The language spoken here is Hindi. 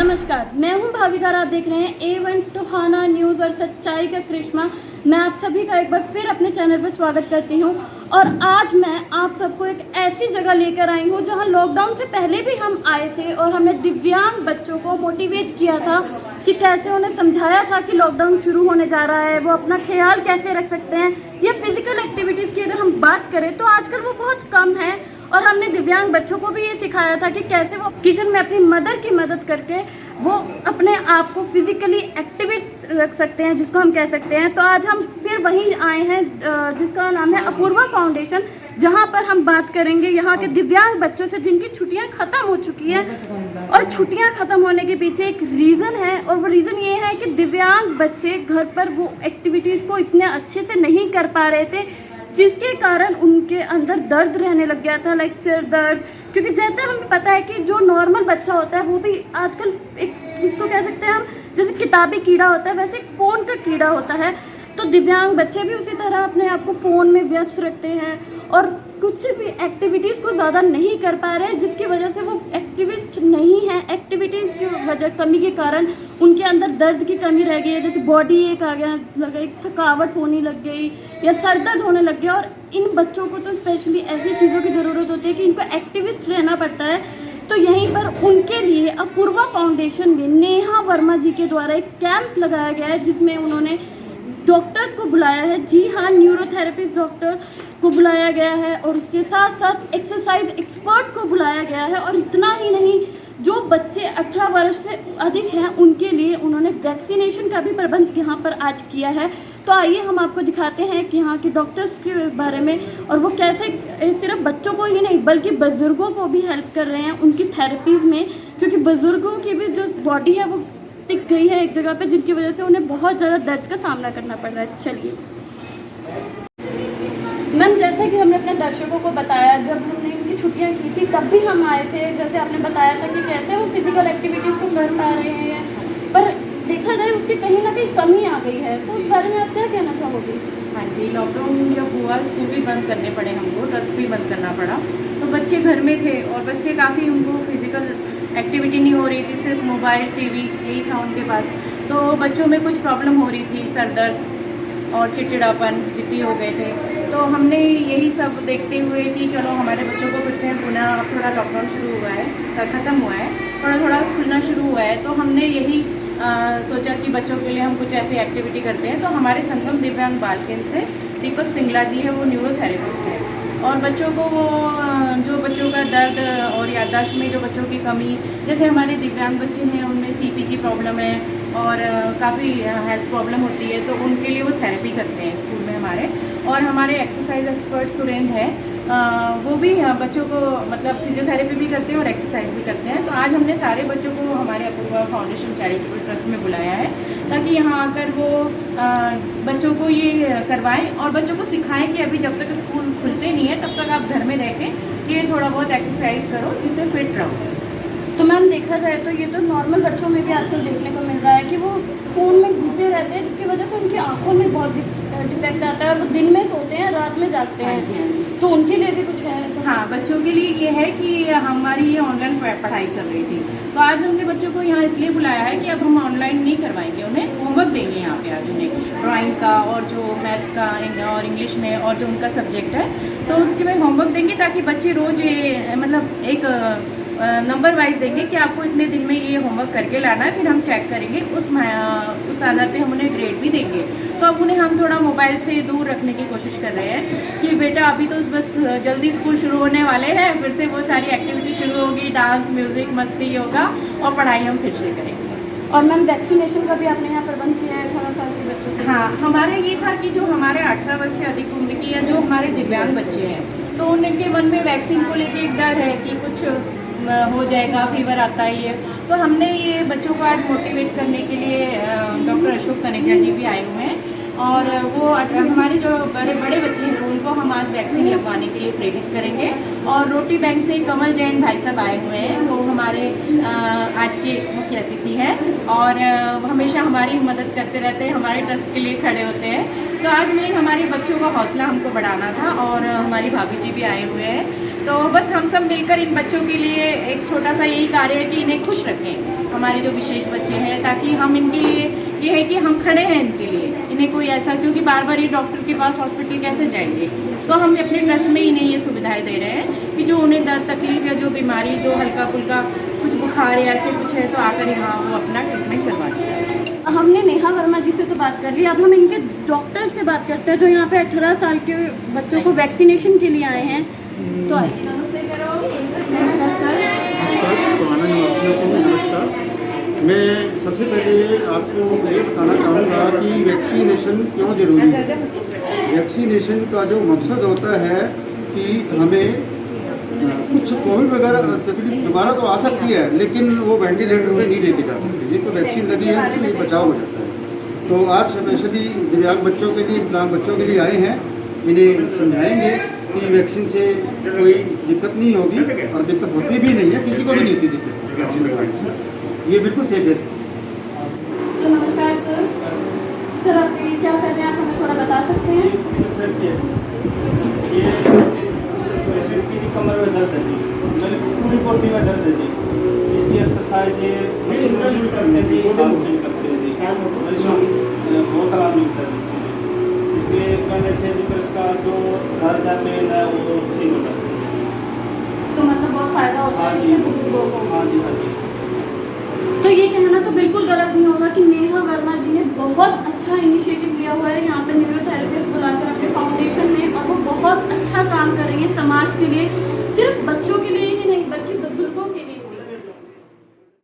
नमस्कार, मैं हूं भाविका। आप देख रहे हैं A1 टोहाना न्यूज़ और सच्चाई का करिश्मा। मैं आप सभी का एक बार फिर अपने चैनल पर स्वागत करती हूं और आज मैं आप सबको एक ऐसी जगह लेकर आई हूं जहां लॉकडाउन से पहले भी हम आए थे और हमने दिव्यांग बच्चों को मोटिवेट किया था कि कैसे उन्हें समझाया था कि लॉकडाउन शुरू होने जा रहा है, वो अपना ख्याल कैसे रख सकते हैं। ये फिजिकल एक्टिविटीज़ की अगर हम बात करें तो आजकल वो बहुत कम है और हमने दिव्यांग बच्चों को भी ये सिखाया था कि कैसे वो किचन में अपनी मदर की मदद करके वो अपने आप को फिजिकली एक्टिविस्ट रख सकते हैं, जिसको हम कह सकते हैं। तो आज हम फिर वहीं आए हैं जिसका नाम है अपूर्वा फाउंडेशन, जहां पर हम बात करेंगे यहाँ के दिव्यांग बच्चों से जिनकी छुट्टियां ख़त्म हो चुकी हैं। और छुट्टियां ख़त्म होने के पीछे एक रीज़न है और वो रीज़न ये है कि दिव्यांग बच्चे घर पर वो एक्टिविटीज़ को इतने अच्छे से नहीं कर पा रहे थे, जिसके कारण उनके अंदर दर्द रहने लग गया था, लाइक सिर दर्द। क्योंकि जैसे हमें पता है कि जो नॉर्मल बच्चा होता है वो भी आजकल एक इसको कह सकते हैं हम, जैसे किताबी कीड़ा होता है वैसे एक फ़ोन का कीड़ा होता है। तो दिव्यांग बच्चे भी उसी तरह अपने आप को फ़ोन में व्यस्त रखते हैं और कुछ भी एक्टिविटीज़ को ज़्यादा नहीं कर पा रहे हैं, जिसकी वजह से वो एक्टिविस्ट नहीं है। एक्टिविटीज़ की वजह कमी के कारण उनके अंदर दर्द की कमी रह गई है, जैसे बॉडी एक आ गया लगा, एक थकावट होने लग गई या सर दर्द होने लग गया। और इन बच्चों को तो स्पेशली ऐसी चीज़ों की ज़रूरत होती है कि इनको एक्टिविस्ट रहना पड़ता है। तो यहीं पर उनके लिए अपूर्वा फाउंडेशन में नेहा वर्मा जी के द्वारा एक कैंप लगाया गया है, जिसमें उन्होंने डॉक्टर्स को बुलाया है। जी हाँ, न्यूरोथेरेपिस्ट डॉक्टर को बुलाया गया है और उसके साथ साथ एक्सरसाइज एक्सपर्ट को बुलाया गया है। और इतना ही नहीं, जो बच्चे 18 वर्ष से अधिक हैं उनके लिए उन्होंने वैक्सीनेशन का भी प्रबंध यहाँ पर आज किया है। तो आइए हम आपको दिखाते हैं कि यहाँ के डॉक्टर्स के बारे में और वो कैसे सिर्फ बच्चों को ही नहीं बल्कि बुज़ुर्गों को भी हेल्प कर रहे हैं उनकी थेरेपीज़ में, क्योंकि बुज़ुर्गों की भी जो बॉडी है वो टिक गई है एक जगह पे, जिनकी वजह से उन्हें बहुत ज़्यादा दर्द का सामना करना पड़ रहा है। चलिए मैम, जैसे कि हमने अपने दर्शकों को बताया, जब हमने इनकी छुट्टियां की थी तब भी हम आए थे, जैसे आपने बताया था कि कैसे वो फिजिकल एक्टिविटीज़ को कर पा रहे हैं, पर देखा जाए उसकी कहीं ना कहीं कमी आ गई है। तो उस बारे में आप क्या कहना चाहोगे? हाँ जी, लॉकडाउन जब हुआ स्कूल भी बंद करने पड़े हमको, ट्रस्ट भी बंद करना पड़ा, तो बच्चे घर में थे और बच्चे काफ़ी उनको फिजिकल एक्टिविटी नहीं हो रही थी, सिर्फ मोबाइल टीवी यही था उनके पास। तो बच्चों में कुछ प्रॉब्लम हो रही थी, सर दर्द और चिड़चिड़ापन जिद्दी हो गए थे। तो हमने यही सब देखते हुए कि चलो हमारे बच्चों को फिर से पुनः, अब थोड़ा लॉकडाउन शुरू हुआ है, ख़त्म हुआ है, थोड़ा थोड़ा खुलना शुरू हुआ है, तो हमने यही सोचा कि बच्चों के लिए हम कुछ ऐसी एक्टिविटी करते हैं। तो हमारे संगम दिव्यांग बाल केंद्र से दीपक सिंगला जी है, वो न्यूरोथेरेपिस्ट है और बच्चों को वो जो बच्चों का दर्द और याददाश्त में जो बच्चों की कमी, जैसे हमारे दिव्यांग बच्चे हैं उनमें सीपी की प्रॉब्लम है और काफ़ी हेल्थ प्रॉब्लम होती है, तो उनके लिए वो थेरेपी करते हैं स्कूल में हमारे। और हमारे एक्सरसाइज एक्सपर्ट सुरेंद्र है, वो भी बच्चों को मतलब फिजियोथेरेपी भी करते हैं और एक्सरसाइज भी करते हैं। तो आज हमने सारे बच्चों को हमारे अपूर्वा फाउंडेशन चैरिटेबल ट्रस्ट में बुलाया है ताकि यहाँ आकर वो बच्चों को ये करवाएं और बच्चों को सिखाएं कि अभी जब तक स्कूल खुलते नहीं है तब तक आप घर में रह के ये थोड़ा बहुत एक्सरसाइज करो, जिससे फिट रहो। तो मैम, देखा जाए तो ये तो नॉर्मल बच्चों में भी आजकल देखने को मिल रहा है कि वो फ़ोन में घुसे रहते हैं, जिसकी वजह से उनकी आंखों में बहुत डिफेक्ट आता है और वो दिन में सोते हैं, रात में जागते हैं। हाँ जी। तो उनके लिए भी कुछ है? तो हाँ, बच्चों के लिए ये है कि हमारी ये ऑनलाइन पढ़ाई चल रही थी, तो आज हमने बच्चों को यहाँ इसलिए बुलाया है कि अब हम ऑनलाइन नहीं करवाएंगे, उन्हें होमवर्क देंगे यहाँ पे आज उन्हें ड्राइंग का और जो मैथ्स का और इंग्लिश में और जो उनका सब्जेक्ट है, तो उसके में होमवर्क देंगे ताकि बच्चे रोज़ ये मतलब एक नंबर वाइज देंगे कि आपको इतने दिन में ये होमवर्क करके लाना है, फिर हम चेक करेंगे, उस आधार पे हम उन्हें ग्रेड भी देंगे। तो अब उन्हें हम थोड़ा मोबाइल से दूर रखने की कोशिश कर रहे हैं कि बेटा अभी तो बस जल्दी स्कूल शुरू होने वाले हैं, फिर से वो सारी एक्टिविटी शुरू होगी, डांस, म्यूज़िक, मस्ती, योगा और पढ़ाई हम फिर से करेंगे। और मैम, वैक्सीनेशन का भी आपने यहाँ प्रबंध किया है 18 साल के बच्चों के? हाँ, हमारा ये था कि जो हमारे 18 वर्ष से अधिक उम्र की या जो हमारे दिव्यांग बच्चे हैं, तो उनके मन में वैक्सीन को लेके एक डर है कि कुछ हो जाएगा, फीवर आता ही है। तो हमने ये बच्चों को आज मोटिवेट करने के लिए डॉक्टर अशोक कनेजा जी भी आए हुए हैं और वो हमारे जो बड़े बड़े बच्चे हैं उनको हम आज वैक्सीन लगवाने के लिए प्रेरित करेंगे। और रोटी बैंक से कमल जैन भाई साहब आए हुए हैं, वो हमारे आज के मुख्य अतिथि हैं और हमेशा हमारी मदद करते रहते हैं, हमारे ट्रस्ट के लिए खड़े होते हैं। तो आज में हमारे बच्चों का हौसला हमको बढ़ाना था और हमारी भाभी जी भी आए हुए हैं। तो बस हम सब मिलकर इन बच्चों के लिए एक छोटा सा यही कार्य है कि इन्हें खुश रखें, हमारे जो विशेष बच्चे हैं, ताकि हम इनके लिए ये है कि हम खड़े हैं इनके लिए, इन्हें कोई ऐसा, क्योंकि बार बार ये डॉक्टर के पास हॉस्पिटल कैसे जाएंगे, तो हम अपने ट्रस्ट में इन्हें ये सुविधाएं दे रहे हैं कि जो उन्हें दर्द तकलीफ या जो बीमारी, जो हल्का फुल्का कुछ बुखार या ऐसे कुछ है तो आकर यहाँ वो अपना ट्रीटमेंट करवा सकते हैं। हमने नेहा वर्मा जी से तो बात कर ली, अब हम इनके डॉक्टर से बात करते हैं जो यहाँ पे 18 साल के बच्चों को वैक्सीनेशन के लिए आए हैं। तो आइए। नमस्कार सर। टोहाना निवासियों को नमस्कार। मैं सबसे पहले आपको ये बताना चाहूँगा कि वैक्सीनेशन क्यों ज़रूरी है। वैक्सीनेशन का जो मकसद होता है कि हमें कुछ कोविड वगैरह तकलीफ दोबारा तो आ सकती है, लेकिन वो वेंटिलेटर पे नहीं लेके जा सकते, जिनको वैक्सीन लगी है उनके लिए बचाव हो जाता है। तो आज स्पेशली दिव्यांग बच्चों के लिए, विकलांग बच्चों के लिए आए हैं, इन्हें समझाएंगे कि वैक्सीन से कोई दिक्कत नहीं होगी, और दिक्कत होती भी नहीं है, किसी को भी नहीं होती दिक्कत वैक्सीन लगवाने से, ये बिल्कुल सेफ है। तो नमस्कार सर, आप ये क्या कर रहे हैं, आप हमें थोड़ा बता सकते हैं? पेशेंट की जी कमर में दर्द है जी, मतलब पूरी बॉडी में दर्द है जी, इसकी एक्सरसाइज ये मशीन करते हैं जी, हाथ से करते हैं जी, बहुत आराम मिलता है इससे। इसके कहने से फिर इसका जो दर्द है, पेन है, वो ठीक हो जाता है। तो मतलब बहुत फायदा होता हाँ है जी, इससे बुजुर्गों को। हाँ जी, हाँ जी। तो ये कहना तो बिल्कुल गलत नहीं होगा कि नेहा वर्मा जी ने बहुत अच्छा इनिशिएटिव लिया हुआ है यहाँ पे न्यूरोथेरेपिस्ट बुलाकर अपने फाउंडेशन में, और वो बहुत अच्छा काम कर रही है समाज के लिए।